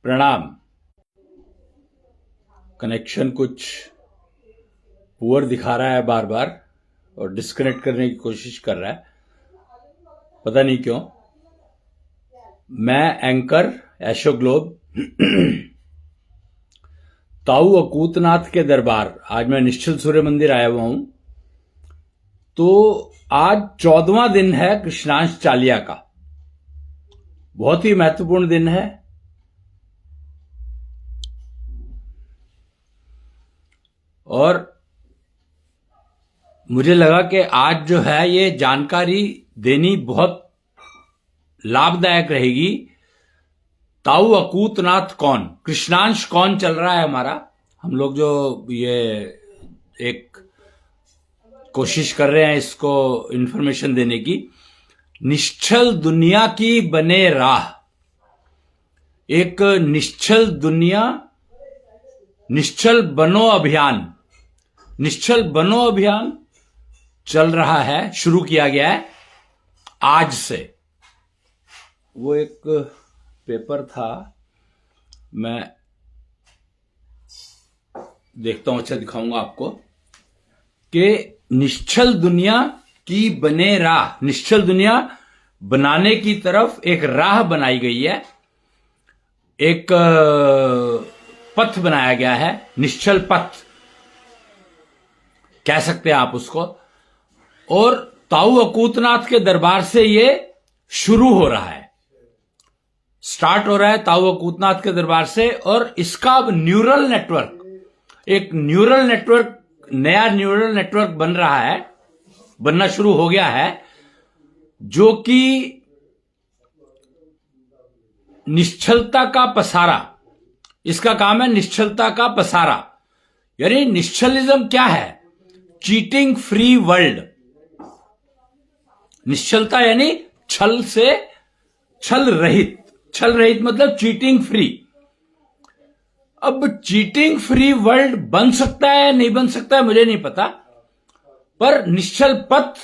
प्रणाम। कनेक्शन कुछ पुअर दिखा रहा है बार बार और डिस्कनेक्ट करने की कोशिश कर रहा है, पता नहीं क्यों। मैं एंकर एशो ग्लोब ताऊ अकूतनाथ के दरबार, आज मैं निश्चल सूर्य मंदिर आया हुआ हूं। तो आज 14वां दिन है कृष्णांश चालिया का, बहुत ही महत्वपूर्ण दिन है। और मुझे लगा कि आज जो है ये जानकारी देनी बहुत लाभदायक रहेगी। ताऊ अकूतनाथ कौन, कृष्णांश कौन चल रहा है हमारा, हम लोग जो ये एक कोशिश कर रहे हैं इसको इंफॉर्मेशन देने की। निश्चल दुनिया की बने राह, एक निश्चल दुनिया, निश्चल बनो अभियान, निश्चल बनो अभियान चल रहा है, शुरू किया गया है आज से। वो एक पेपर था, मैं देखता हूं, अच्छा दिखाऊंगा आपको कि निश्चल दुनिया की बने राह, निश्चल दुनिया बनाने की तरफ एक राह बनाई गई है, एक पथ बनाया गया है, निश्चल पथ कह सकते हैं आप उसको। और ताऊ अकूतनाथ के दरबार से ये शुरू हो रहा है, स्टार्ट हो रहा है ताऊ अकूतनाथ के दरबार से। और इसका अब न्यूरल नेटवर्क, एक न्यूरल नेटवर्क, नया न्यूरल नेटवर्क बन रहा है, बनना शुरू हो गया है, जो कि निश्चलता का पसारा, इसका काम है निश्चलता का पसारा। यानी निश्चलिज्म क्या है? Cheating free world. निश्चलता यानी छल से, छल रहित, छल रहित मतलब चीटिंग फ्री। अब चीटिंग फ्री वर्ल्ड बन सकता है नहीं बन सकता है मुझे नहीं पता, पर निश्चल पथ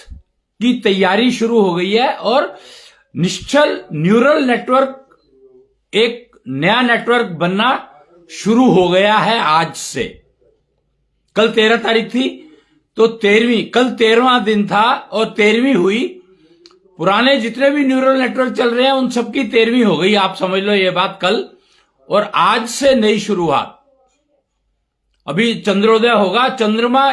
की तैयारी शुरू हो गई है। और निश्चल न्यूरल नेटवर्क, एक नया नेटवर्क बनना शुरू हो गया है आज से। कल 13 तारीख थी, तो 13वीं, कल 13वां दिन था और 13वीं हुई। पुराने जितने भी न्यूरल नेटवर्क चल रहे हैं उन सबकी 13वीं हो गई, आप समझ लो ये बात कल। और आज से नई शुरुआत, अभी चंद्रोदय होगा, चंद्रमा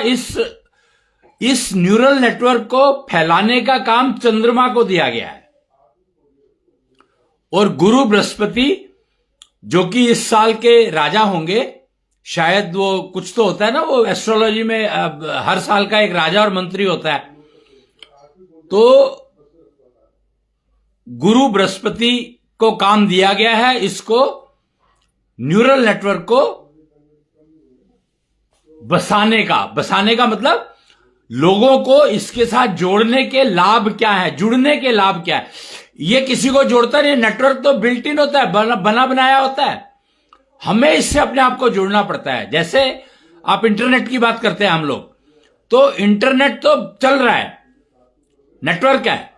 इस न्यूरल नेटवर्क को फैलाने का काम चंद्रमा को दिया गया है। और गुरु बृहस्पति, जो कि इस साल के राजा होंगे, शायद वो कुछ तो होता है ना, वो एस्ट्रोलॉजी में हर साल का एक राजा और मंत्री होता है। तो गुरु बृहस्पति को काम दिया गया है इसको, न्यूरल नेटवर्क को बसाने का मतलब लोगों को इसके साथ जोड़ने के लाभ क्या है, जुड़ने के लाभ क्या है। ये किसी को जोड़ता नहीं, नेटवर्क तो बिल्ट इन होता है, बना बनाया होता है। हमें इससे अपने आप को जुड़ना पड़ता है। जैसे आप इंटरनेट की बात करते हैं हम लोग, तो इंटरनेट तो चल रहा है, नेटवर्क है।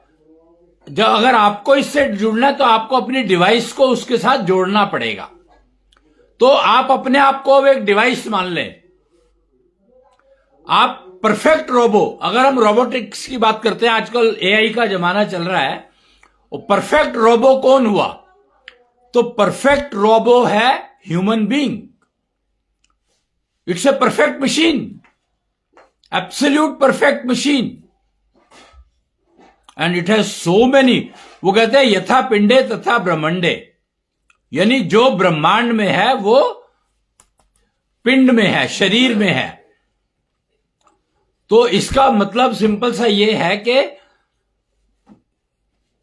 जो अगर आपको इससे जुड़ना है तो आपको अपनी डिवाइस को उसके साथ जोड़ना पड़ेगा। तो आप अपने आप को अब एक डिवाइस मान लें, आप परफेक्ट रोबो। अगर हम रोबोटिक्स की बात करते हैं, आजकल एआई का जमाना चल रहा है, और परफेक्ट रोबो कौन हुआ? तो परफेक्ट रोबो है human being. It's a perfect machine, absolute perfect machine. And it has so many, वो कहते हैं यथा पिंडे तथा ब्रह्मंडे, यानी जो ब्रह्मांड में है वो पिंड में है, शरीर में है। तो इसका मतलब सिंपल सा ये है कि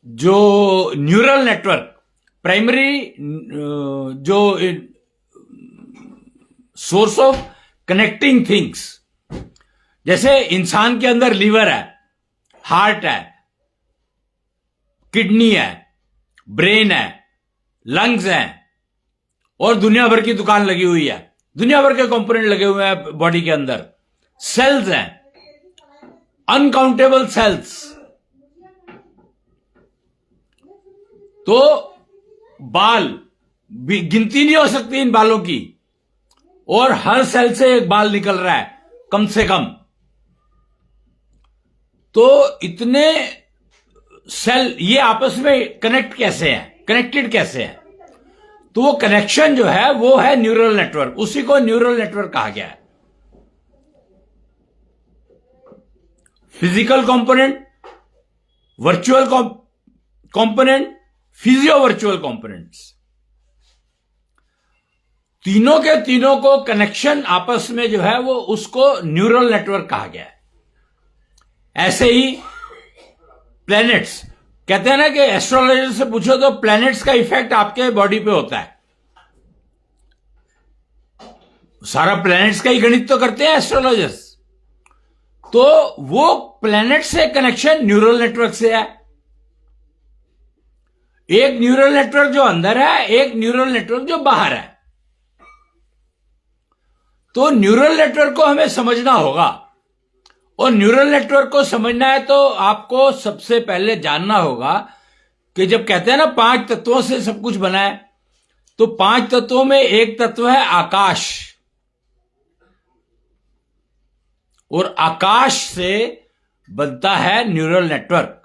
जो न्यूरल नेटवर्क, प्राइमरी जो सोर्स ऑफ कनेक्टिंग थिंग्स, जैसे इंसान के अंदर लीवर है, हार्ट है, किडनी है, ब्रेन है, लंग्स हैं, और दुनिया भर की दुकान लगी हुई है, दुनिया भर के कंपोनेंट लगे हुए हैं बॉडी के अंदर, सेल्स हैं, अनकाउंटेबल सेल्स। तो बाल, गिनती नहीं हो सकती इन बालों की, और हर सेल से एक बाल निकल रहा है कम से कम। तो इतने सेल ये आपस में कनेक्ट कैसे हैं, कनेक्टेड कैसे हैं? तो वो कनेक्शन जो है वो है न्यूरल नेटवर्क, उसी को न्यूरल नेटवर्क कहा गया है। Physical component, virtual component, physio virtual components, तीनों के तीनों को कनेक्शन आपस में जो है वो उसको न्यूरल नेटवर्क कहा गया है। ऐसे ही प्लैनेट्स, कहते हैं ना कि एस्ट्रोलॉजर से पूछो तो प्लैनेट्स का इफेक्ट आपके बॉडी पे होता है। सारा प्लैनेट्स का ही गणित तो करते हैं एस्ट्रोलॉजर्स। तो वो प्लैनेट से कनेक्शन न्यूरल नेटवर्क से है। एक न्यूरल नेटवर्क जो अंदर है, एक न्यूरल नेटवर्क जो बाहर है। तो न्यूरल नेटवर्क को हमें समझना होगा, और न्यूरल नेटवर्क को समझना है तो आपको सबसे पहले जानना होगा कि जब कहते हैं ना 5 तत्वों से सब कुछ बना है, तो 5 तत्वों में एक तत्व है आकाश, और आकाश से बनता है neural network.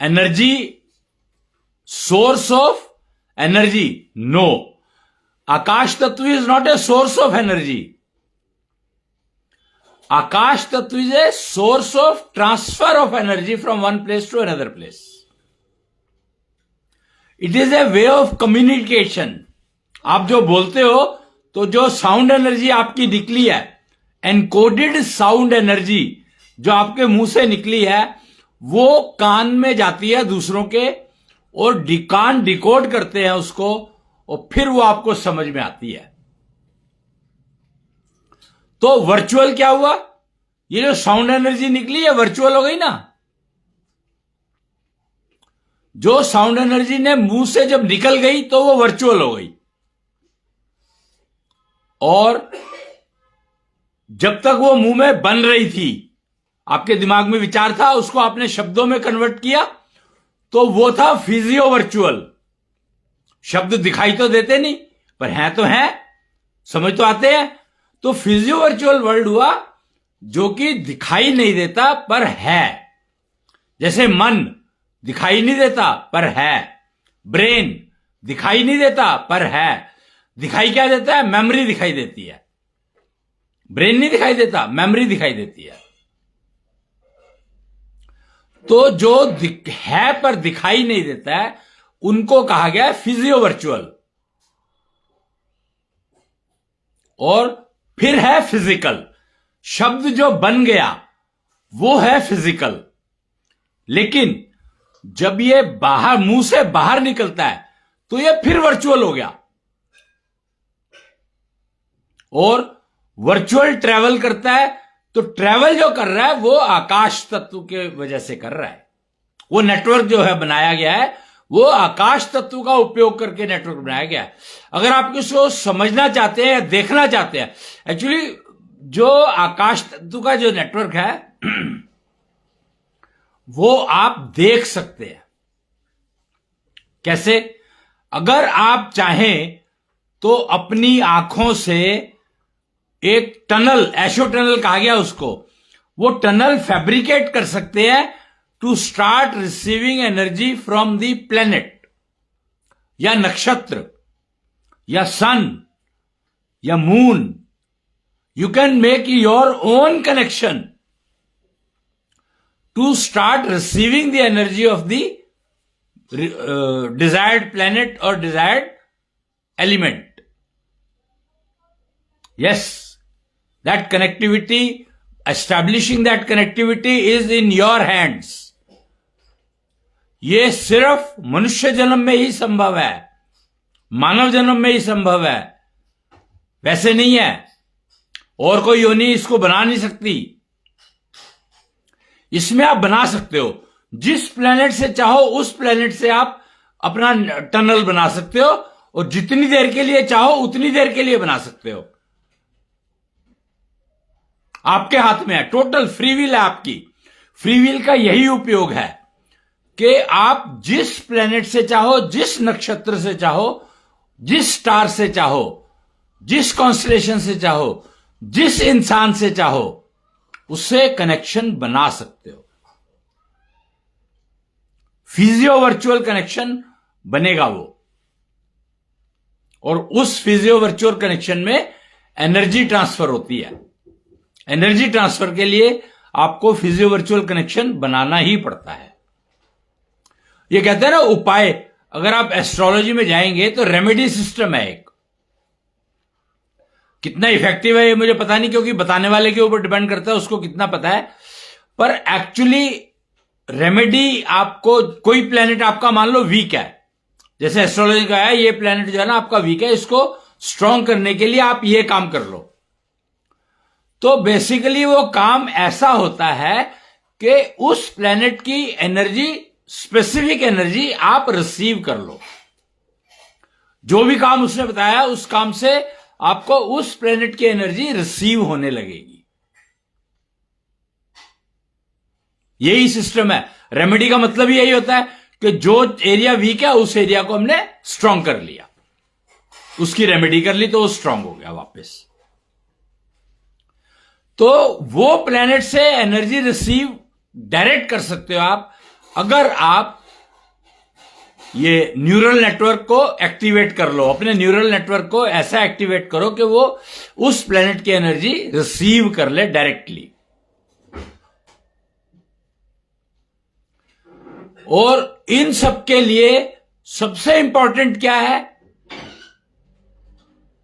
Energy, source of energy, no, akash tattva is not a source of energy. Akash tattva is a source of transfer of energy from one place to another place. It is a way of communication. आप जो बोलते हो, तो जो sound energy आपकी निकली है, encoded sound energy जो आपके मुंह से निकली है, वो कान में जाती है दूसरों के, और कान डिकोड करते हैं उसको, और फिर वो आपको समझ में आती है। तो वर्चुअल क्या हुआ? ये जो साउंड एनर्जी निकली है वर्चुअल हो गई ना। जो साउंड एनर्जी ने मुंह से जब निकल गई तो वो वर्चुअल हो गई, और जब तक वो मुंह में बन रही थी, आपके दिमाग में विचार था, उसको आपने शब्दों में कन्वर्ट किया, तो वो था फिजियो वर्चुअल। शब्द दिखाई तो देते नहीं, पर हैं तो हैं, समझ तो आते हैं। तो फिजियो वर्चुअल वर्ल्ड हुआ जो कि दिखाई नहीं देता पर है। जैसे मन दिखाई नहीं देता पर है, ब्रेन दिखाई नहीं देता पर है। दिखाई क्या देता है? मेमोरी दिखाई देती है। ब्रेन नहीं दिखाई देता, मेमोरी दिखाई देती है। तो जो है पर दिखाई नहीं देता है, उनको कहा गया है फिजियो वर्चुअल। और फिर है फिजिकल। शब्द जो बन गया वो है फिजिकल, लेकिन जब ये बाहर, मुंह से बाहर निकलता है, तो ये फिर वर्चुअल हो गया। और वर्चुअल ट्रैवल करता है, तो ट्रैवल जो कर रहा है वो आकाश तत्व के वजह से कर रहा है। वो नेटवर्क जो है बनाया गया है, वो आकाश तत्व का उपयोग करके नेटवर्क बनाया गया है। अगर आप इसको समझना चाहते हैं या देखना चाहते हैं, एक्चुअली जो आकाश तत्व का जो नेटवर्क है वो आप देख सकते हैं। कैसे? अगर आप चाहें तो अपनी आंखों से एक टनल, एशो टनल कहा गया उसको, वो टनल फैब्रिकेट कर सकते हैं to start receiving energy from the planet, या नक्षत्र, या सन, या moon. You can make your own connection to start receiving the energy of the desired planet or desired element. Yes, that connectivity, establishing that connectivity is in your hands. ये सिर्फ मनुष्य जन्म में ही संभव है, मानव जन्म में ही संभव है, वैसे नहीं है। और कोई योनि इसको बना नहीं सकती। इसमें आप बना सकते हो, जिस प्लेनेट से चाहो उस प्लेनेट से आप अपना टनल बना सकते हो, और जितनी देर के लिए चाहो उतनी देर के लिए बना सकते हो। आपके हाथ में है, टोटल फ्री विल है आपकी। फ्री विल का यही उपयोग है कि आप जिस प्लेनेट से चाहो, जिस नक्षत्र से चाहो, जिस स्टार से चाहो, जिस कॉन्स्टलेशन से चाहो, जिस इंसान से चाहो, उससे कनेक्शन बना सकते हो। फिजियो वर्चुअल कनेक्शन बनेगा वो, और उस फिजियो वर्चुअल कनेक्शन में एनर्जी ट्रांसफर होती है। एनर्जी ट्रांसफर के लिए आपको फिजियो वर्चुअल कनेक्शन बनाना ही पड़ता है। ये कहते हैं ना उपाय, अगर आप एस्ट्रोलॉजी में जाएंगे तो रेमेडी सिस्टम है एक। कितना इफेक्टिव है ये मुझे पता नहीं, क्योंकि बताने वाले के ऊपर डिपेंड करता है उसको कितना पता है। पर एक्चुअली रेमेडी आपको, कोई प्लेनेट आपका मान लो वीक है, जैसे एस्ट्रोलॉजी का है ये प्लेनेट जो है ना आपका वीक है, इसको स्ट्रांग करने के लिए आप ये काम कर लो। तो बेसिकली वो काम ऐसा होता है कि उस प्लेनेट की एनर्जी, स्पेसिफिक एनर्जी आप रिसीव कर लो। जो भी काम उसने बताया उस काम से आपको उस प्लेनेट की एनर्जी रिसीव होने लगेगी। यही सिस्टम है। रेमेडी का मतलब यही होता है कि जो एरिया वीक है उस एरिया को हमने स्ट्रांग कर लिया, उसकी रेमेडी कर ली तो वो स्ट्रांग हो गया वापस। तो वो प्लेनेट से एनर्जी रिसीव डायरेक्ट कर सकते हो आप, अगर आप ये न्यूरल नेटवर्क को एक्टिवेट कर लो। अपने न्यूरल नेटवर्क को ऐसा एक्टिवेट करो कि वो उस प्लेनेट की एनर्जी रिसीव कर ले डायरेक्टली। और इन सब के लिए सबसे इंपॉर्टेंट क्या है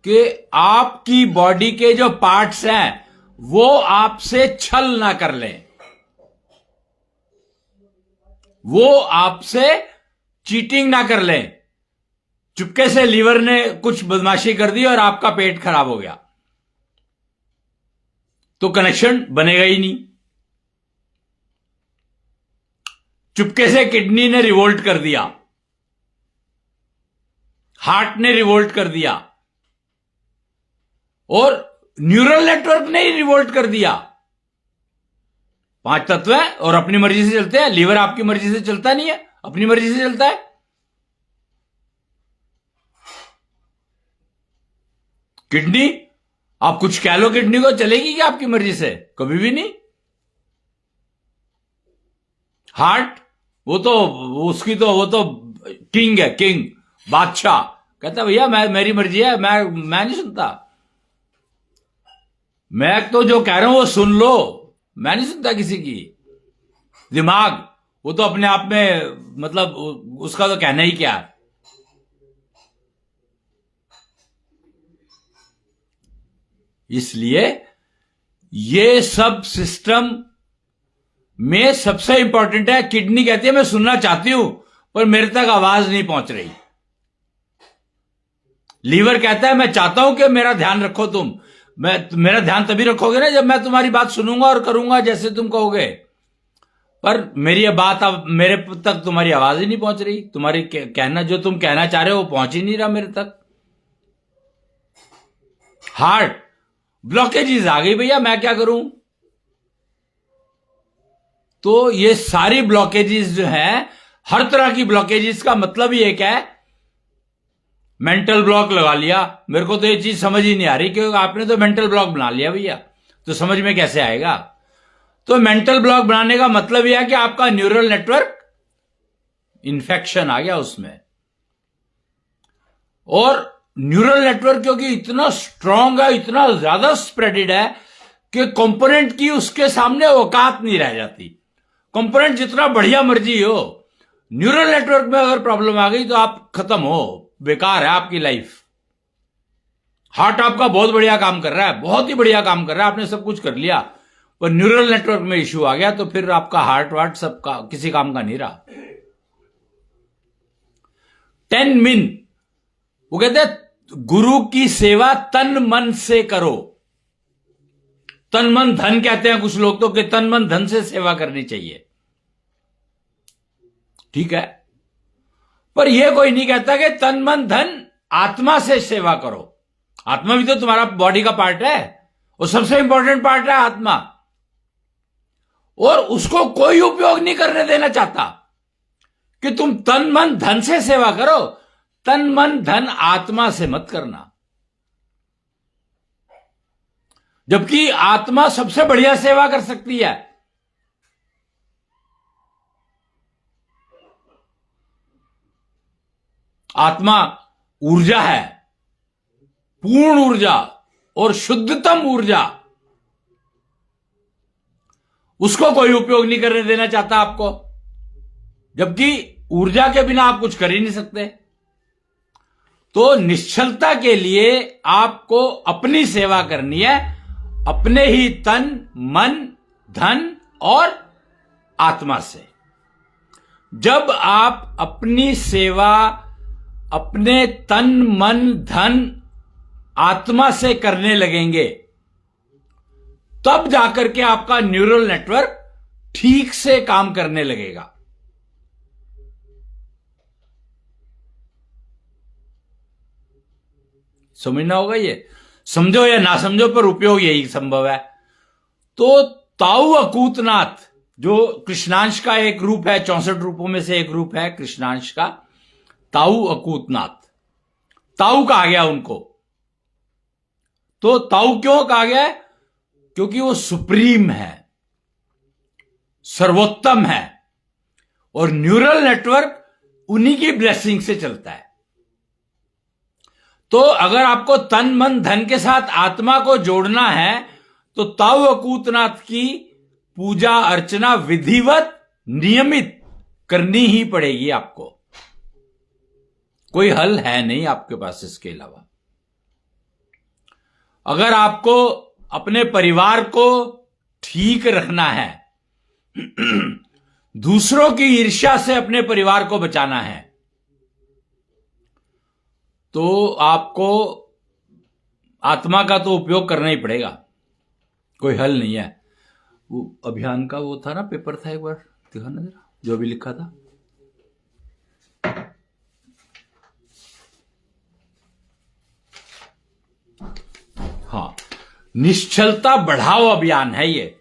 कि आपकी बॉडी के जो पार्ट्स हैं वो आपसे छल ना कर लें, वो आपसे चीटिंग ना कर लें। चुपके से लीवर ने कुछ बदमाशी कर दी और आपका पेट खराब हो गया तो कनेक्शन बनेगा ही नहीं। चुपके से किडनी ने रिवोल्ट कर दिया, हार्ट ने रिवोल्ट कर दिया, और न्यूरल नेटवर्क ने ही रिवोल्ट कर दिया। 5 तत्व है और अपनी मर्जी से चलते हैं। लीवर आपकी मर्जी से चलता नहीं है, अपनी मर्जी से चलता है। किडनी, आप कुछ कह लो किडनी को, चलेगी क्या आपकी मर्जी से? कभी भी नहीं। हार्ट, वो तो किंग है, किंग, बादशाह। कहता भैया मेरी मर्जी है, मैं नहीं सुनता। मैं तो जो कह रहा हूं वो सुन लो, मैं नहीं सुनता किसी की। दिमाग, वो तो अपने आप में, मतलब उसका तो कहना ही क्या है। इसलिए ये सब सिस्टम में सबसे इंपॉर्टेंट है। किडनी कहती है मैं सुनना चाहती हूं पर मेरे तक आवाज नहीं पहुंच रही। लीवर कहता है मैं चाहता हूं कि मेरा ध्यान रखो तुम, मेरा ध्यान तभी रखोगे ना जब मैं तुम्हारी बात सुनूंगा और करूंगा जैसे तुम कहोगे। पर मेरी बात, अब मेरे तक तुम्हारी आवाज ही नहीं पहुंच रही। तुम्हारी कहना, जो तुम कहना चाह रहे हो वो पहुंच ही नहीं रहा मेरे तक। हार्ट, ब्लॉकेजेस आ गई भैया, मैं क्या करूं? तो ये सारी ब्लॉकेजेस जो है, हर तरह की ब्लॉकेजेस का मतलब ही एक है, मेंटल ब्लॉक लगा लिया। मेरे को तो ये चीज समझ ही नहीं आ रही, क्योंकि आपने तो मेंटल ब्लॉक बना लिया भैया, तो समझ में कैसे आएगा? तो मेंटल ब्लॉक बनाने का मतलब यह है कि आपका न्यूरल नेटवर्क इंफेक्शन आ गया उसमें। और न्यूरल नेटवर्क क्योंकि इतना स्ट्रांग है, इतना ज्यादा स्प्रेडेड है कि कंपोनेंट की उसके सामने औकात नहीं रह जाती। कंपोनेंट जितना बढ़िया मर्जी हो, न्यूरल नेटवर्क में अगर प्रॉब्लम आ गई तो आप खत्म हो, बेकार है आपकी लाइफ। हार्ट आपका बहुत बढ़िया काम कर रहा है, बहुत ही बढ़िया काम कर रहा है, आपने सब कुछ कर लिया, पर न्यूरल नेटवर्क में इश्यू आ गया तो फिर आपका हार्ट वार्ट सबका किसी काम का नहीं रहा। 10 मिन, वो कहते हैं गुरु की सेवा तन मन से करो। तन मन धन कहते हैं कुछ लोग तो, कि तन मन धन से सेवा करनी चाहिए। ठीक है, पर यह कोई नहीं कहता कि तन मन धन आत्मा से सेवा करो। आत्मा भी तो तुम्हारा बॉडी का पार्ट है, वो सबसे इंपॉर्टेंट पार्ट है आत्मा, और उसको कोई उपयोग नहीं करने देना चाहता कि तुम तन मन धन से सेवा करो। तन मन धन आत्मा से मत करना, जबकि आत्मा सबसे बढ़िया सेवा कर सकती है। आत्मा ऊर्जा है, पूर्ण ऊर्जा और शुद्धतम ऊर्जा। उसको कोई उपयोग नहीं करने देना चाहता आपको, जबकि ऊर्जा के बिना आप कुछ कर ही नहीं सकते। तो निश्चलता के लिए आपको अपनी सेवा करनी है, अपने ही तन मन धन और आत्मा से। जब आप अपनी सेवा अपने तन मन धन आत्मा से करने लगेंगे, तब जाकर के आपका न्यूरल नेटवर्क ठीक से काम करने लगेगा। समझना होगा, ये समझो या ना समझो पर उपयोग यही संभव है। तो ताऊ अकूतनाथ जो कृष्णांश का एक रूप है, 64 रूपों में से एक रूप है कृष्णांश का, ताऊ अकूतनाथ। ताऊ कहा गया उनको। तो ताऊ क्यों कहा गया है? क्योंकि वो सुप्रीम है, सर्वोत्तम है, और न्यूरल नेटवर्क उन्हीं की ब्लेसिंग से चलता है। तो अगर आपको तन मन धन के साथ आत्मा को जोड़ना है तो ताऊ अकूतनाथ की पूजा अर्चना विधिवत नियमित करनी ही पड़ेगी आपको। कोई हल है नहीं आपके पास इसके अलावा। अगर आपको अपने परिवार को ठीक रखना है, दूसरों की ईर्ष्या से अपने परिवार को बचाना है, तो आपको आत्मा का तो उपयोग करना ही पड़ेगा, कोई हल नहीं है। वो अभियान का वो था ना, पेपर था, एक बार दिखाना जरा, जो भी लिखा था। हाँ, निश्चलता बढ़ाओ अभियान है ये।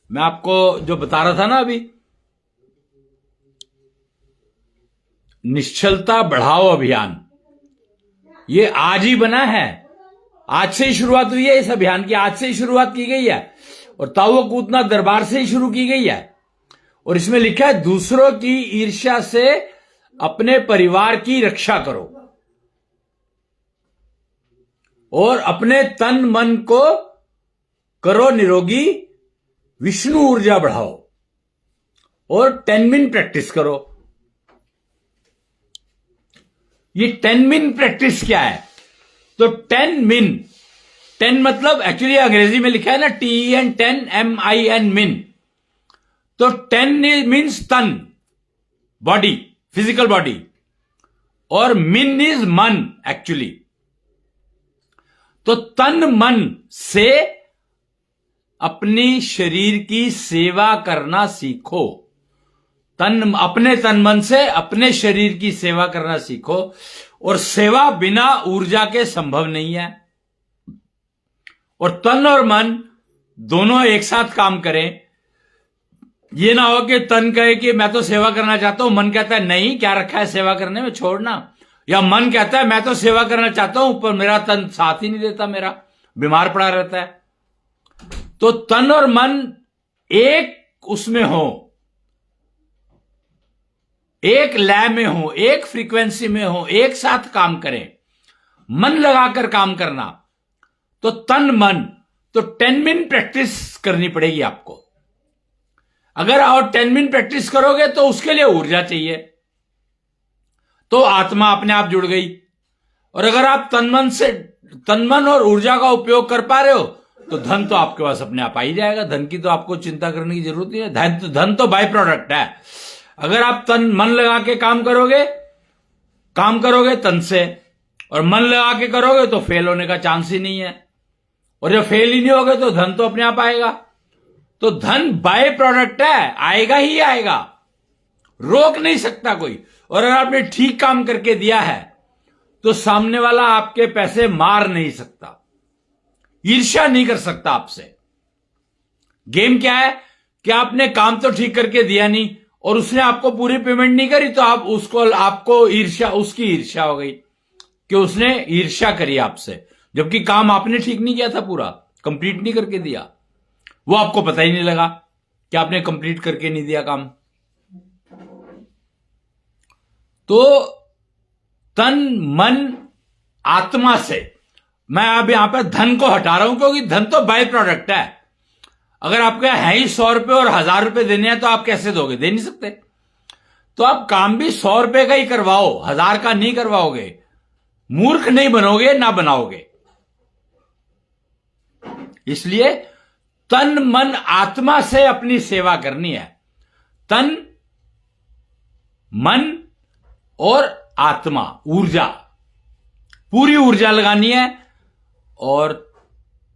मैं आपको जो बता रहा था ना अभी, निश्चलता बढ़ाओ अभियान, ये आज ही बना है, आज से ही शुरुआत हुई है इस अभियान की, आज से ही शुरुआत की गई है, और ताऊ अकूतनाथ दरबार से ही शुरू की गई है। और इसमें लिखा है दूसरों की ईर्ष्या से अपने परिवार की रक्षा करो और अपने तन मन को करो निरोगी, विष्णु ऊर्जा बढ़ाओ और 10 मिनट प्रैक्टिस करो। ये 10 मिनट प्रैक्टिस क्या है? तो 10 मिन, 10 मतलब एक्चुअली अंग्रेजी में लिखा है ना TEN, 10 MIN मिन। तो 10 मीन्स तन, बॉडी, फिजिकल बॉडी, और मिन इज मन एक्चुअली। तो तन मन से अपनी शरीर की सेवा करना सीखो। अपने तन मन से अपने शरीर की सेवा करना सीखो, और सेवा बिना ऊर्जा के संभव नहीं है। और तन और मन दोनों एक साथ काम करें। ये ना हो कि तन कहे कि मैं तो सेवा करना चाहता हूं, मन कहता है नहीं, क्या रखा है सेवा करने में, छोड़ना। या मन कहता है मैं तो सेवा करना चाहता हूं पर मेरा तन साथ ही नहीं देता, मेरा बीमार पड़ा रहता है। तो तन और मन एक उसमें हो, एक लय में हो, एक फ्रीक्वेंसी में हो, एक साथ काम करें, मन लगाकर काम करना। तो तन मन, तो 10 मिनट प्रैक्टिस करनी पड़ेगी आपको। अगर और 10 मिनट प्रैक्टिस करोगे तो उसके लिए ऊर्जा चाहिए, तो आत्मा अपने आप जुड़ गई। और अगर आप तन मन और ऊर्जा का उपयोग कर पा रहे हो तो धन तो आपके पास अपने आप आ ही जाएगा। धन की तो आपको चिंता करने की जरूरत नहीं है, धन तो बाय प्रोडक्ट है। अगर आप तन मन लगा के काम करोगे तन से, और मन लगा के करोगे तो फेल होने का चांस ही नहीं है। और जब फेल ही नहीं होगे तो धन तो अपने आप आएगा। तो धन बाय प्रोडक्ट है, आएगा ही आएगा, रोक नहीं सकता कोई। और अगर आपने ठीक काम करके दिया है तो सामने वाला आपके पैसे मार नहीं सकता, ईर्ष्या नहीं कर सकता आपसे। गेम क्या है कि आपने काम तो ठीक करके दिया नहीं और उसने आपको पूरी पेमेंट नहीं करी तो आपको ईर्ष्या, उसकी ईर्ष्या हो गई कि उसने ईर्ष्या करी आपसे, जबकि काम आपने ठीक नहीं किया था, पूरा कंप्लीट नहीं करके दिया। वो आपको पता ही नहीं लगा कि आपने कंप्लीट करके नहीं दिया काम। तो तन मन आत्मा से, मैं अब यहां पर धन को हटा रहा हूं क्योंकि धन तो बाय प्रोडक्ट है। अगर आपके है ही 100 रुपए और 1000 रुपए देने हैं तो आप कैसे दोगे? दे नहीं सकते। तो आप काम भी 100 रुपए का ही करवाओ, 1000 का नहीं करवाओगे। मूर्ख नहीं बनोगे, ना बनाओगे। इसलिए तन मन आत्मा से अपनी सेवा करनी है। तन मन और आत्मा, ऊर्जा, पूरी ऊर्जा लगानी है। और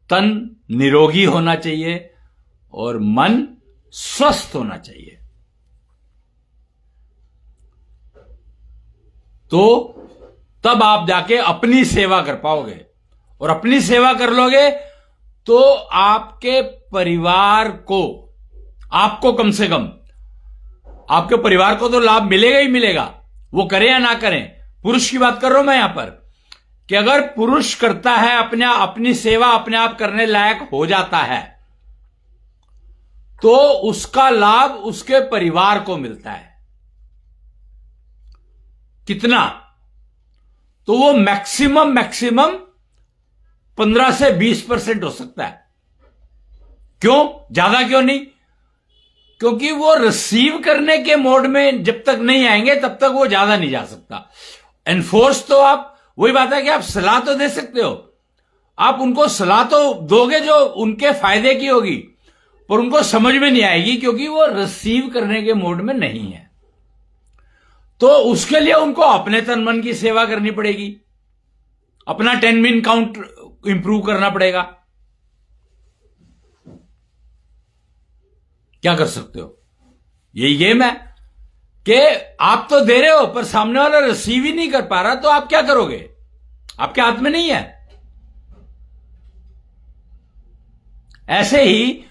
तन निरोगी होना चाहिए और मन स्वस्थ होना चाहिए। तो तब आप जाके अपनी सेवा कर पाओगे, और अपनी सेवा कर लोगे तो आपके परिवार को, आपको कम से कम आपके परिवार को तो लाभ मिलेगा ही मिलेगा, वो करें या ना करें। पुरुष की बात कर रहा हूं मैं यहां पर, कि अगर पुरुष करता है अपनी सेवा अपने आप करने लायक हो जाता है तो उसका लाभ उसके परिवार को मिलता है। कितना? तो वो मैक्सिमम 15 से 20% हो सकता है। क्यों? ज्यादा क्यों नहीं? क्योंकि वो रिसीव करने के मोड में जब तक नहीं आएंगे तब तक वो ज्यादा नहीं जा सकता। एनफोर्स तो आप, वही बात है कि आप सलाह तो दे सकते हो, आप उनको सलाह तो दोगे जो उनके फायदे की होगी, पर उनको समझ में नहीं आएगी क्योंकि वो रिसीव करने के मोड में नहीं है। तो उसके लिए उनको अपने तन मन की सेवा करनी पड़ेगी, अपना 10 मिन काउंट इंप्रूव करना पड़ेगा। क्या कर सकते हो? यही गेम है कि आप तो दे रहे हो पर सामने वाला रिसीव ही नहीं कर पा रहा, तो आप क्या करोगे? आपके हाथ में नहीं है। ऐसे ही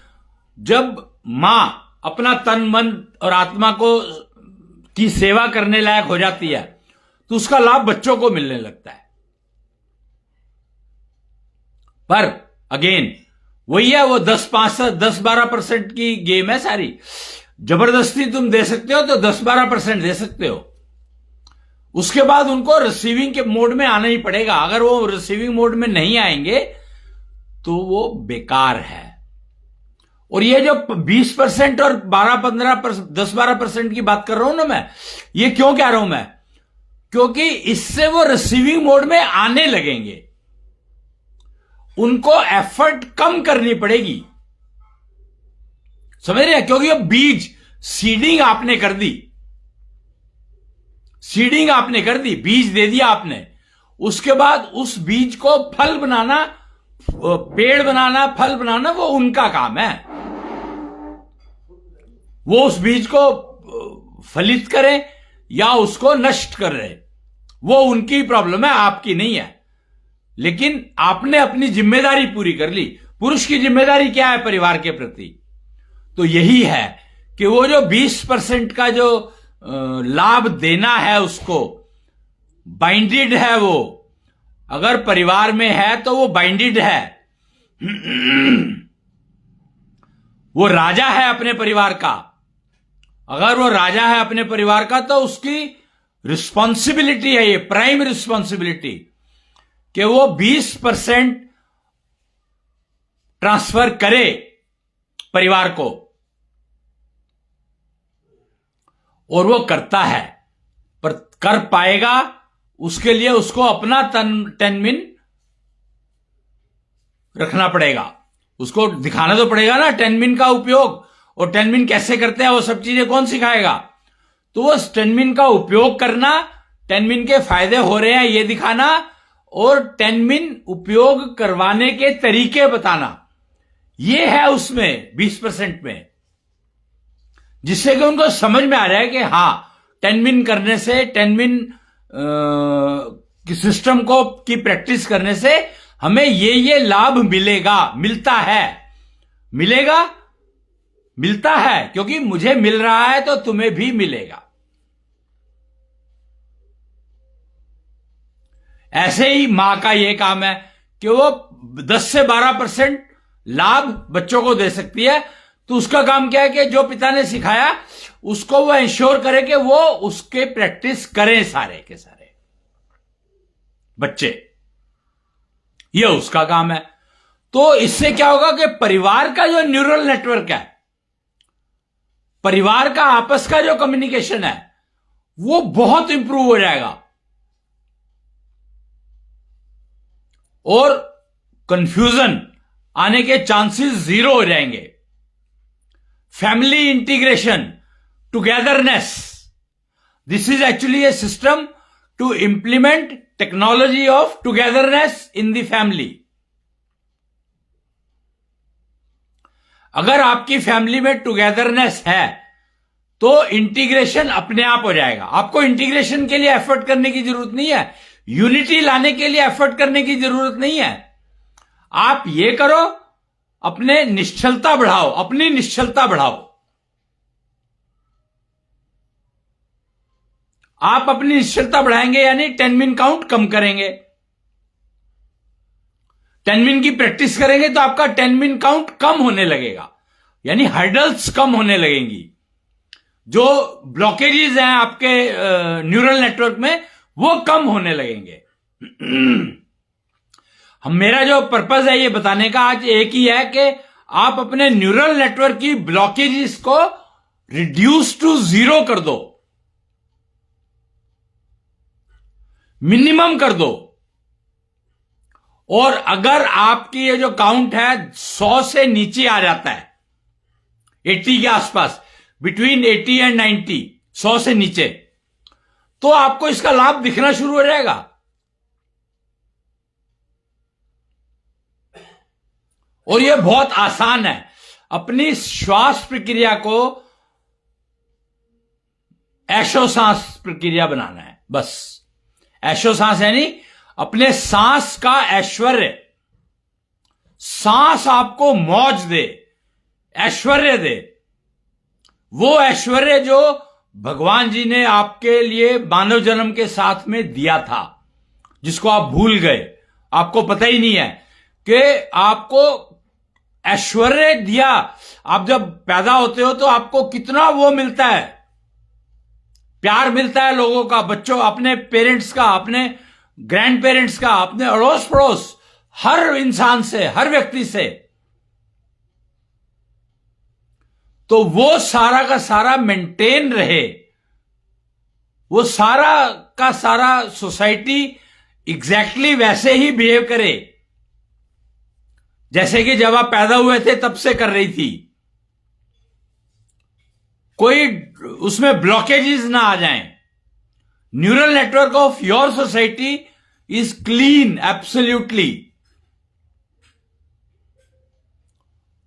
जब मां अपना तन मन और आत्मा को की सेवा करने लायक हो जाती है तो उसका लाभ बच्चों को मिलने लगता है। पर अगेन वही है, वो 10-12% की गेम है सारी। जबरदस्ती तुम दे सकते हो तो 10-12% दे सकते हो, उसके बाद उनको रिसीविंग के मोड में आना ही पड़ेगा। अगर वो रिसीविंग मोड में नहीं आएंगे तो वो बेकार है। और ये जो 20% और 10-12% की बात कर रहा हूं ना मैं, ये क्यों कह रहा हूं मैं? क्योंकि इससे वो रिसीविंग मोड में आने लगेंगे, उनको एफर्ट कम करनी पड़ेगी। समझ रहे हैं? क्योंकि अब बीज सीडिंग आपने कर दी, सीडिंग आपने कर दी, बीज दे दिया आपने। उसके बाद उस बीज को फल बनाना, पेड़ बनाना, फल बनाना, वो उनका काम है। वो उस बीज को फलित करें या उसको नष्ट कर रहे, वो उनकी प्रॉब्लम है, आपकी नहीं है। लेकिन आपने अपनी जिम्मेदारी पूरी कर ली। पुरुष की जिम्मेदारी क्या है परिवार के प्रति? तो यही है कि वो जो 20% का जो लाभ देना है उसको, बाइंडेड है वो। अगर परिवार में है तो वो बाइंडेड है, वो राजा है अपने परिवार का। अगर वो राजा है अपने परिवार का तो उसकी रिस्पॉन्सिबिलिटी है, ये प्राइम रिस्पॉन्सिबिलिटी, कि वो 20% ट्रांसफर करे परिवार को। और वो करता है, पर कर पाएगा उसके लिए उसको अपना 10 मिन रखना पड़ेगा। उसको दिखाना तो पड़ेगा ना 10 मिन का उपयोग, और 10 मिन कैसे करते हैं वो सब चीजें कौन सिखाएगा? तो वो 10 मिन का उपयोग करना, 10 मिन के फायदे हो रहे हैं ये दिखाना, और 10 मिन उपयोग करवाने के तरीके बताना, ये है उसमें 20% में। जिससे कि उनको समझ में आ रहा है कि हां 10 मिन करने से, 10 मिन सिस्टम को की प्रैक्टिस करने से हमें ये लाभ मिलेगा, मिलता है, मिलेगा, मिलता है, क्योंकि मुझे मिल रहा है तो तुम्हें भी मिलेगा। ऐसे ही मां का यह काम है कि वो 10 से 12% लाभ बच्चों को दे सकती है। तो उसका काम क्या है कि जो पिता ने सिखाया उसको वो इंश्योर करे कि वो उसके प्रैक्टिस करें सारे के सारे बच्चे, ये उसका काम है। तो इससे क्या होगा कि परिवार का जो न्यूरल नेटवर्क है, परिवार का आपस का जो कम्युनिकेशन है, वो बहुत इंप्रूव हो जाएगा और कंफ्यूजन आने के चांसेस जीरो हो जाएंगे। Family integration, togetherness, this is actually a system to implement technology of togetherness in the family. अगर आपकी फैमिली में टुगेदरनेस है तो इंटीग्रेशन अपने आप हो जाएगा। आपको इंटीग्रेशन के लिए एफर्ट करने की जरूरत नहीं है, यूनिटी लाने के लिए एफर्ट करने की जरूरत नहीं है। आप ये करो, अपने निश्चलता बढ़ाओ, अपनी निश्चलता बढ़ाओ। आप अपनी निश्चलता बढ़ाएंगे यानी 10 मिन काउंट कम करेंगे। 10 मिन की प्रैक्टिस करेंगे तो आपका 10 मिन काउंट कम होने लगेगा, यानी हर्डल्स कम होने लगेंगी। जो ब्लॉकेजेस हैं आपके न्यूरल नेटवर्क में वो कम होने लगेंगे। मेरा जो पर्पस है ये बताने का आज एक ही है कि आप अपने न्यूरल नेटवर्क की ब्लॉकेजेस को रिड्यूस टू जीरो कर दो, मिनिमम कर दो। और अगर आपकी ये जो काउंट है 100 से नीचे आ जाता है, 80 के आसपास, बिटवीन 80 एंड 90, 100 से नीचे, तो आपको इसका लाभ दिखना शुरू हो जाएगा। और यह बहुत आसान है। अपनी श्वास प्रक्रिया को ऐशो सांस प्रक्रिया बनाना है, बस। ऐशो सांस यानी अपने सांस का ऐश्वर्य। सांस आपको मौज दे, ऐश्वर्य दे, वो ऐश्वर्य जो भगवान जी ने आपके लिए मानव जन्म के साथ में दिया था, जिसको आप भूल गए। आपको पता ही नहीं है कि आपको ऐश्वर्य दिया। आप जब पैदा होते हो तो आपको कितना वो मिलता है, प्यार मिलता है लोगों का, बच्चों, अपने पेरेंट्स का, अपने ग्रैंड पेरेंट्स का, अपने अड़ोस पड़ोस, हर इंसान से, हर व्यक्ति से। तो वो सारा का सारा मेंटेन रहे, वो सारा का सारा सोसाइटी एग्जैक्टली वैसे ही बिहेव करे जैसे कि जब आप पैदा हुए थे तब से कर रही थी। कोई उसमें ब्लॉकेजेस ना आ जाएं। Neural network of your society is clean, absolutely.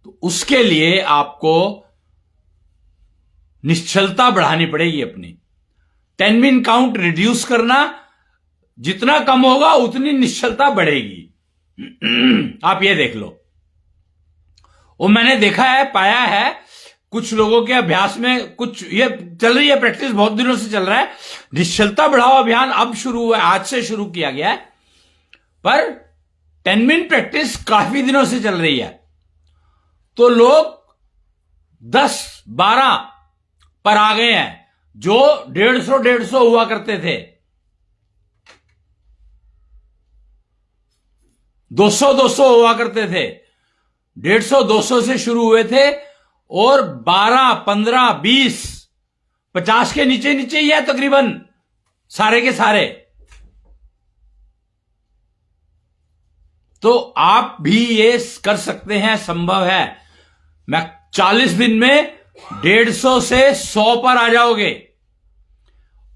तो उसके लिए आपको निश्चलता बढ़ानी पड़ेगी अपनी। 10 मिन काउंट रिड्यूस करना, जितना कम होगा उतनी निश्चलता बढ़ेगी। आप ये देख लो। वो मैंने देखा है, पाया है, कुछ लोगों के अभ्यास में कुछ ये चल रही है, प्रैक्टिस बहुत दिनों से चल रहा है। निश्चलता बढ़ाओ अभियान अब शुरू हुआ है, आज से शुरू किया गया है, पर 10 मिनट प्रैक्टिस काफी दिनों से चल रही है। तो लोग 10-12 पर आ गए हैं, जो 150 हुआ करते थे, 200 हुआ करते थे। 150-200 से शुरू हुए थे और 12, 15, 20, 50 के नीचे नीचे ही है तकरीबन सारे के सारे। तो आप भी ये कर सकते हैं, संभव है। मैं 40 दिन में 150 से 100 पर आ जाओगे।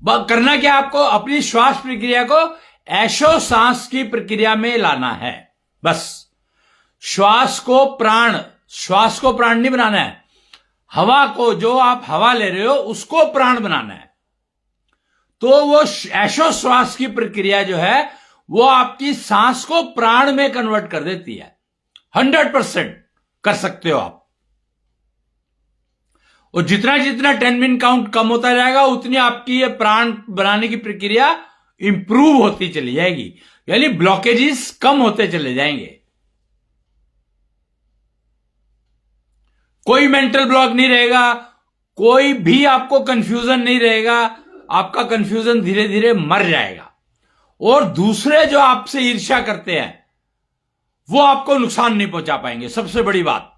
करना क्या आपको? अपनी श्वास प्रक्रिया को ऐशो सांस की प्रक्रिया में लाना है, बस। श्वास को प्राण नहीं बनाना है। हवा को, जो आप हवा ले रहे हो उसको प्राण बनाना है। तो वो ऐशो श्वास की प्रक्रिया जो है वो आपकी सांस को प्राण में कन्वर्ट कर देती है। 100% कर सकते हो आप। और जितना जितना 10 मिन काउंट कम होता जाएगा उतनी आपकी ये प्राण बनाने की प्रक्रिया इंप्रूव होती चली जाएगी, यानी ब्लॉकेजेस कम होते चले जाएंगे। कोई मेंटल ब्लॉक नहीं रहेगा, कोई भी आपको कंफ्यूजन नहीं रहेगा, आपका कंफ्यूजन धीरे धीरे मर जाएगा। और दूसरे जो आपसे ईर्ष्या करते हैं वो आपको नुकसान नहीं पहुंचा पाएंगे, सबसे बड़ी बात।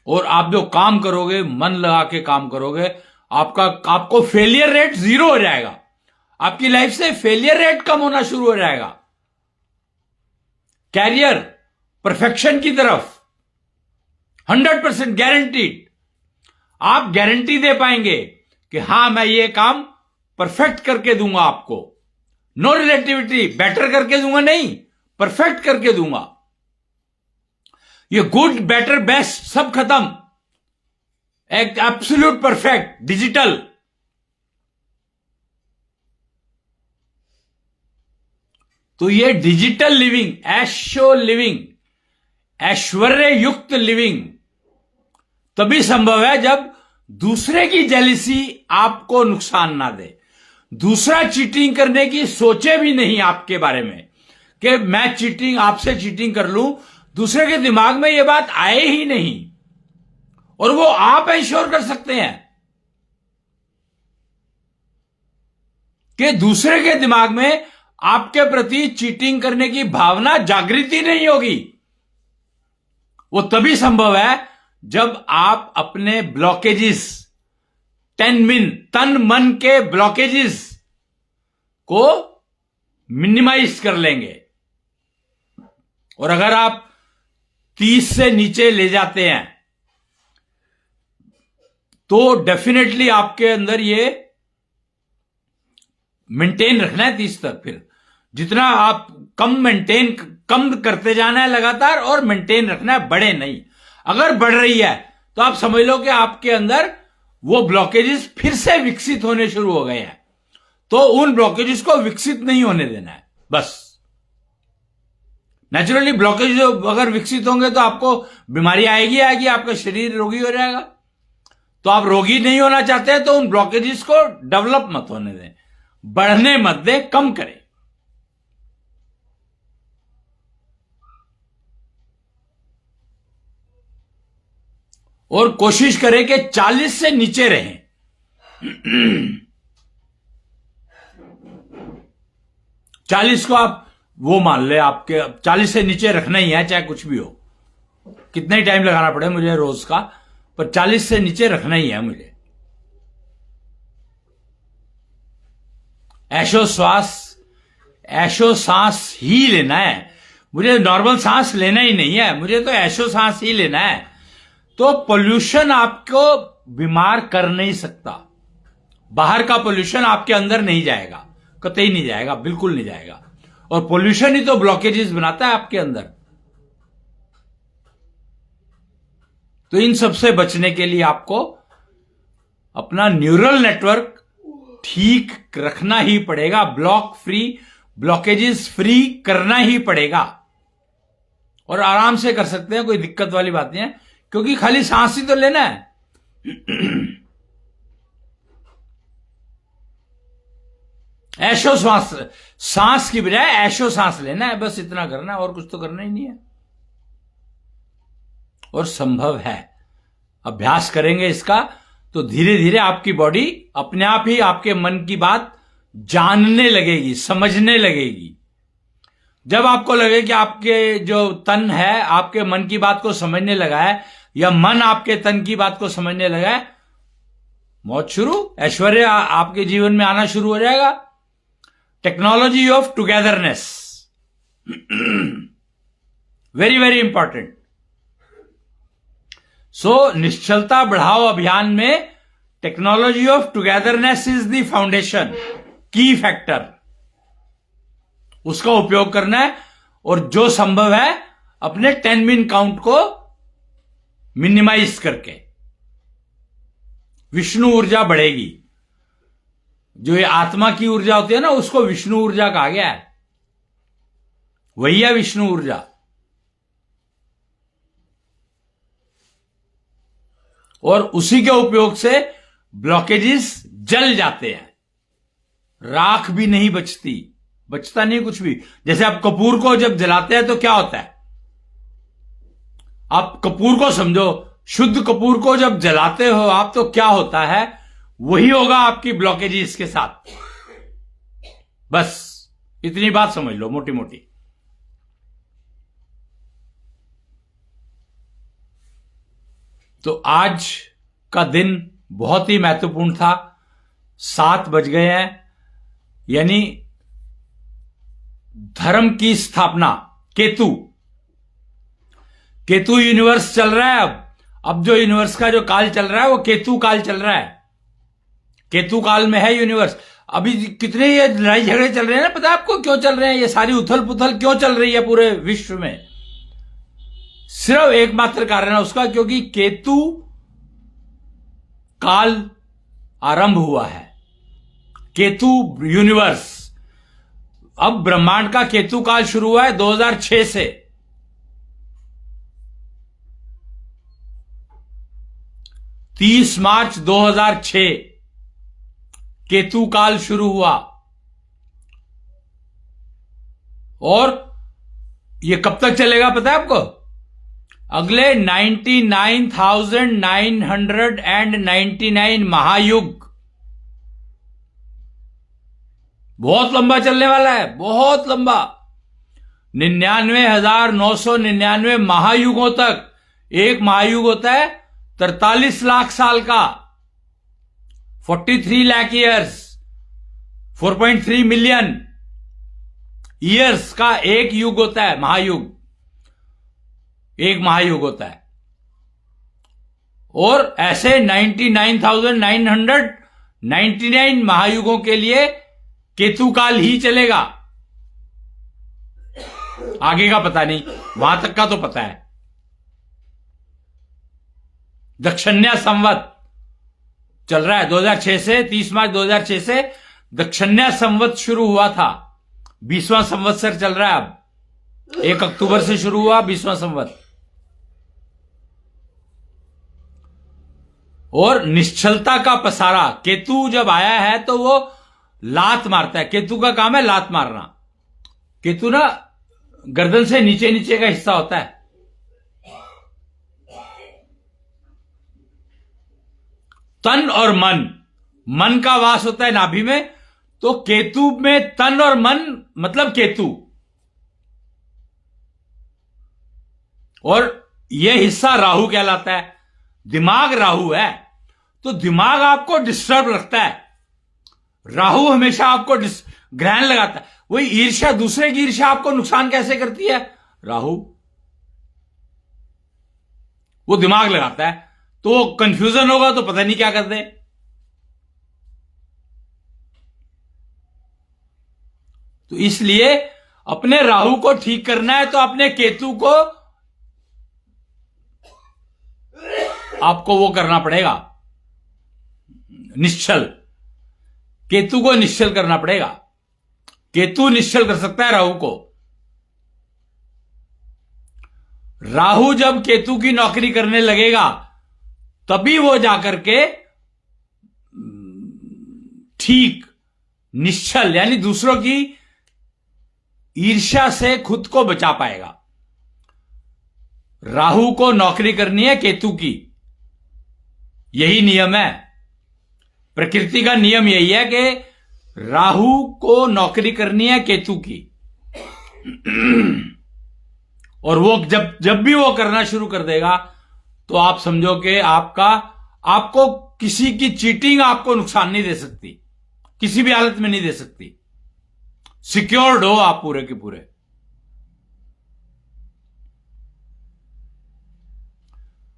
और आप जो काम करोगे, मन लगा के काम करोगे, आपको फेलियर रेट 0 हो जाएगा। आपकी लाइफ से फेलियर रेट कम होना शुरू हो जाएगा। कैरियर परफेक्शन की तरफ 100% गारंटीड। आप गारंटी दे पाएंगे कि हां मैं ये काम परफेक्ट करके दूंगा आपको। नो रिलेटिविटी, बेटर करके दूंगा नहीं, परफेक्ट करके दूंगा। ये गुड बेटर बेस्ट सब खत्म, एक एब्सोल्यूट परफेक्ट डिजिटल। तो ये डिजिटल लिविंग, ऐशो लिविंग, ऐश्वर्य युक्त लिविंग तभी संभव है जब दूसरे की जेलिसी आपको नुकसान ना दे, दूसरा चीटिंग करने की सोचे भी नहीं आपके बारे में कि मैं चीटिंग, आपसे चीटिंग कर लूं। दूसरे के दिमाग में यह बात आए ही नहीं, और वो आप इंश्योर कर सकते हैं कि दूसरे के दिमाग में आपके प्रति चीटिंग करने की भावना जागृति नहीं होगी। वो तभी संभव है जब आप अपने ब्लॉकेजेस, 10 मिन तन मन के ब्लॉकेजेस को मिनिमाइज कर लेंगे। और अगर आप 30 से नीचे ले जाते हैं तो डेफिनेटली आपके अंदर ये मेंटेन रखना है 30 तक। फिर जितना आप कम करते जाना है लगातार, और मेंटेन रखना है, बढ़े नहीं। अगर बढ़ रही है तो आप समझ लो कि आपके अंदर वो ब्लॉकेजेस फिर से विकसित होने शुरू हो गए हैं। तो उन ब्लॉकेजेस को विकसित नहीं होने देना है बस। नेचुरली ब्लॉकेज अगर विकसित होंगे तो आपको बीमारी आएगी, आपका शरीर रोगी हो जाएगा। तो आप रोगी नहीं होना चाहते हैं तो उन ब्लॉकेजेस को डेवलप मत होने दें, बढ़ने मत दें, कम करें। और कोशिश करें कि 40 से नीचे रहें। 40 को आप वो मान ले, आपके 40 से नीचे रखना ही है, चाहे कुछ भी हो, कितना ही टाइम लगाना पड़े मुझे रोज का, पर 40 से नीचे रखना ही है मुझे। ऐशो सांस ही लेना है मुझे, नॉर्मल सांस लेना ही नहीं है मुझे, तो ऐशो सांस ही लेना है। तो पोल्यूशन आपको बीमार कर नहीं सकता। बाहर का पोल्यूशन आपके अंदर नहीं जाएगा, कतई नहीं जाएगा, बिल्कुल नहीं जाएगा। और पोल्यूशन ही तो ब्लॉकेजेस बनाता है आपके अंदर। तो इन सबसे बचने के लिए आपको अपना न्यूरल नेटवर्क ठीक रखना ही पड़ेगा, ब्लॉकेजेस फ्री करना ही पड़ेगा। और आराम से कर सकते हैं, कोई दिक्कत वाली बात नहीं है, क्योंकि खाली सांस ही तो लेना है। ऐशो सांस की बजाय ऐशो सांस लेना है, बस इतना करना है, और कुछ तो करना ही नहीं है। और संभव है, अभ्यास करेंगे इसका तो धीरे धीरे आपकी बॉडी अपने आप ही आपके मन की बात जानने लगेगी, समझने लगेगी। जब आपको लगे कि आपके जो तन है आपके मन की बात को समझने लगा है, या मन आपके तन की बात को समझने लगा है, मौज शुरू, ऐश्वर्य आपके जीवन में आना शुरू हो जाएगा। Technology of togetherness, very very important. So निश्चलता बढ़ाओ अभियान में technology of togetherness is the foundation, key factor. उसका उपयोग करना है, और जो संभव है अपने 10 मिन काउंट को मिनिमाइज करके विष्णु ऊर्जा बढ़ेगी। जो ये आत्मा की ऊर्जा होती है ना, उसको विष्णु ऊर्जा कहा गया है, वही है विष्णु ऊर्जा। और उसी के उपयोग से ब्लॉकेजेस जल जाते हैं, राख भी नहीं बचता नहीं कुछ भी। जैसे आप कपूर को जब जलाते हैं तो क्या होता है, आप कपूर को समझो, शुद्ध कपूर को जब जलाते हो आप तो क्या होता है, वही होगा आपकी ब्लॉकेजेस के साथ। बस इतनी बात समझ लो मोटी मोटी। तो आज का दिन बहुत ही महत्वपूर्ण था। 7 बज गए हैं, यानी धर्म की स्थापना। केतु यूनिवर्स चल रहा है। अब जो यूनिवर्स का जो काल चल रहा है वो केतु काल चल रहा है। केतु काल में है यूनिवर्स। अभी कितने ये लड़ाई झगड़े चल रहे हैं ना, पता है आपको क्यों चल रहे हैं? ये सारी उथल पुथल क्यों चल रही है पूरे विश्व में? सिर्फ एकमात्र कारण है उसका, क्योंकि केतु काल आरंभ हुआ है, केतु यूनिवर्स। अब ब्रह्मांड का केतु काल शुरू हुआ है 2006 से। 30 मार्च 2006 केतु काल शुरू हुआ। और ये कब तक चलेगा पता है आपको? अगले 99,999 महायुग। बहुत लंबा चलने वाला है, बहुत लंबा। 99,999 महायुगों तक। एक महायुग होता है 43 लाख साल का, 43 लाख ईयर्स, 4.3 मिलियन ईयर्स का एक युग होता है, महायुग। एक महायुग होता है। और ऐसे 99,999 महायुगों के लिए केतु काल ही चलेगा। आगे का पता नहीं, वहां तक का तो पता है। दक्षिण्या संवत चल रहा है 2006 से, 30 मार्च 2006 से दक्षिण्या संवत शुरू हुआ था। 20वां संवत्सर चल रहा है अब। 1 अक्टूबर से शुरू हुआ 20वां संवत। और निश्चलता का पसारा। केतु जब आया है तो वो लात मारता है। केतु का काम है लात मारना। केतु ना गर्दन से नीचे नीचे का हिस्सा होता है। तन और मन का वास होता है नाभि में। तो केतु में तन और मन मतलब केतु। और यह हिस्सा राहु कहलाता है। दिमाग राहु है, तो दिमाग आपको डिस्टर्ब रखता है। राहु हमेशा आपको ग्रहण लगाता है। वही ईर्ष्या, दूसरे की ईर्ष्या आपको नुकसान कैसे करती है? राहु, वो दिमाग लगाता है। तो कंफ्यूजन होगा तो पता नहीं क्या कर दे। तो इसलिए अपने राहु को ठीक करना है तो अपने केतु को आपको वो करना पड़ेगा, निश्चल। केतु को निश्चल करना पड़ेगा। केतु निश्चल कर सकता है राहु को। राहु जब केतु की नौकरी करने लगेगा तभी वो जाकर के ठीक निश्चल, यानी दूसरों की ईर्ष्या से खुद को बचा पाएगा। राहु को नौकरी करनी है केतु की, यही नियम है। प्रकृति का नियम यही है कि राहु को नौकरी करनी है केतु की। और वो जब भी वो करना शुरू कर देगा तो आप समझो कि आपको किसी की चीटिंग आपको नुकसान नहीं दे सकती, किसी भी हालत में नहीं दे सकती। सिक्योर्ड हो आप पूरे के पूरे।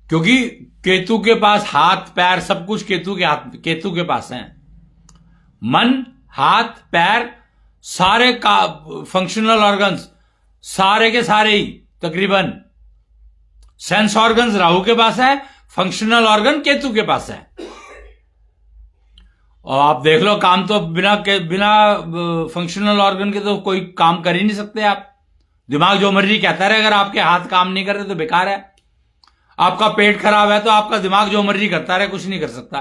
क्योंकि केतु के पास हाथ पैर सब कुछ केतु के पास है। मन, हाथ, पैर, सारे का फंक्शनल ऑर्गन्स सारे के सारे ही तकरीबन। सेंस ऑर्गन्स राहु के पास है, फंक्शनल ऑर्गन केतु के पास है। और आप देख लो, काम तो बिना फंक्शनल ऑर्गन के तो कोई काम कर ही नहीं सकते आप। दिमाग जो मर्जी कहता रहे, अगर आपके हाथ काम नहीं कर रहे तो बेकार है। आपका पेट खराब है तो आपका दिमाग जो मर्जी करता रहे, कुछ नहीं कर सकता।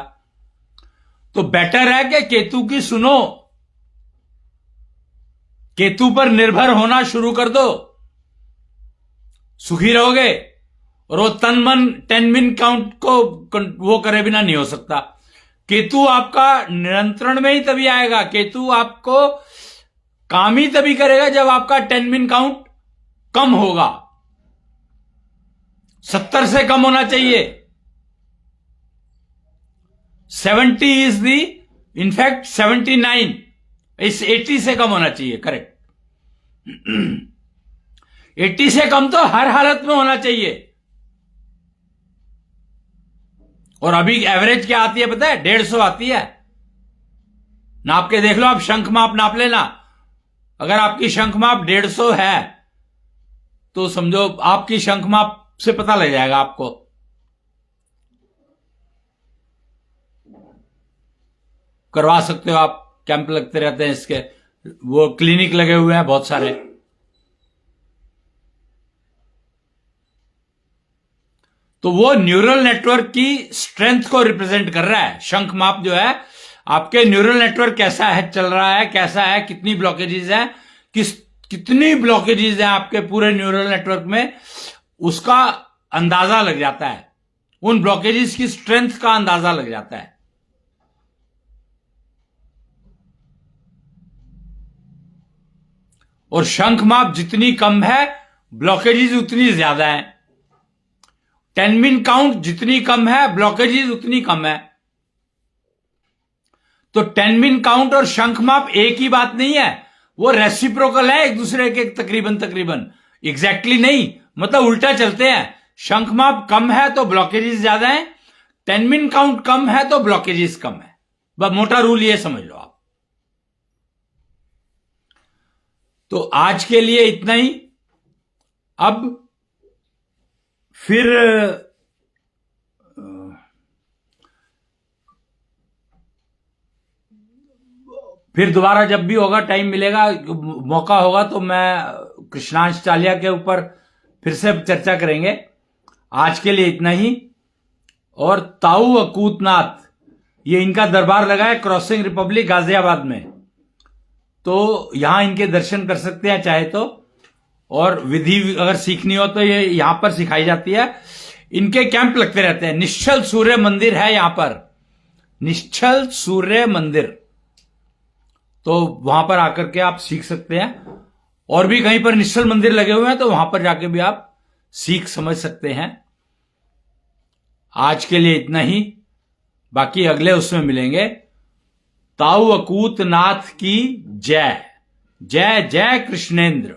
तो बेटर है कि केतु की सुनो, केतु पर निर्भर होना शुरू कर दो, सुखी रहोगे। और वो तन मन 10 मिन काउंट को वो करे बिना नहीं हो सकता। केतु आपका नियंत्रण में ही तभी आएगा, केतु आपको काम ही तभी करेगा जब आपका 10 मिन काउंट कम होगा। 70 से कम होना चाहिए। 70 इज दी, इनफैक्ट 79, इस 80 से कम होना चाहिए, करेक्ट। 80 से कम तो हर हालत में होना चाहिए। और अभी एवरेज क्या आती है पता है? 150 आती है। नाप के देख लो, आप शंख माप नाप लेना। अगर आपकी शंख माप 150 है तो समझो आपकी शंख माप से पता लग जाएगा आपको। करवा सकते हो आप, कैंप लगते रहते हैं इसके, वो क्लिनिक लगे हुए हैं बहुत सारे। तो वो न्यूरल नेटवर्क की स्ट्रेंथ को रिप्रेजेंट कर रहा है। शंख माप जो है, आपके न्यूरल नेटवर्क कैसा है, चल रहा है, कैसा है, कितनी ब्लॉकेजेस हैं, कितनी ब्लॉकेजेस हैं आपके पूरे न्यूरल नेटवर्क में, उसका अंदाजा लग जाता है। उन ब्लॉकेजेस की स्ट्रेंथ का अंदाजा लग जाता है। और शंख माप जितनी कम है, ब्लॉकेजेस उतनी ज्यादा है। 10 मिन काउंट जितनी कम है, ब्लॉकेजेस उतनी कम है। तो 10 मिन काउंट और शंख माप एक ही बात नहीं है, वो रेसिप्रोकल है एक दूसरे के, तकरीबन एग्जैक्टली नहीं, मतलब उल्टा चलते हैं। शंख माप कम है तो ब्लॉकेजेस ज्यादा है, 10 मिन काउंट कम है तो ब्लॉकेजेस कम है। बस मोटा रूल ये समझ लो आप। तो आज के लिए इतना ही। अब फिर दोबारा जब भी होगा, टाइम मिलेगा, मौका होगा, तो मैं कृष्णांश चालिया के ऊपर फिर से चर्चा करेंगे। आज के लिए इतना ही। और ताऊ अकूतनाथ, ये इनका दरबार लगा है क्रॉसिंग रिपब्लिक गाजियाबाद में, तो यहां इनके दर्शन कर सकते हैं चाहे तो। और विधि अगर सीखनी हो तो ये यहां पर सिखाई जाती है। इनके कैंप लगते रहते हैं। निश्चल सूर्य मंदिर है यहां पर, निश्चल सूर्य मंदिर, तो वहां पर आकर के आप सीख सकते हैं। और भी कहीं पर निश्चल मंदिर लगे हुए हैं, तो वहां पर जाके भी आप सीख समझ सकते हैं। आज के लिए इतना ही, बाकी अगले उसमें मिलेंगे। ताऊ अकूतनाथ की जय। जय जय कृष्णेंद्र।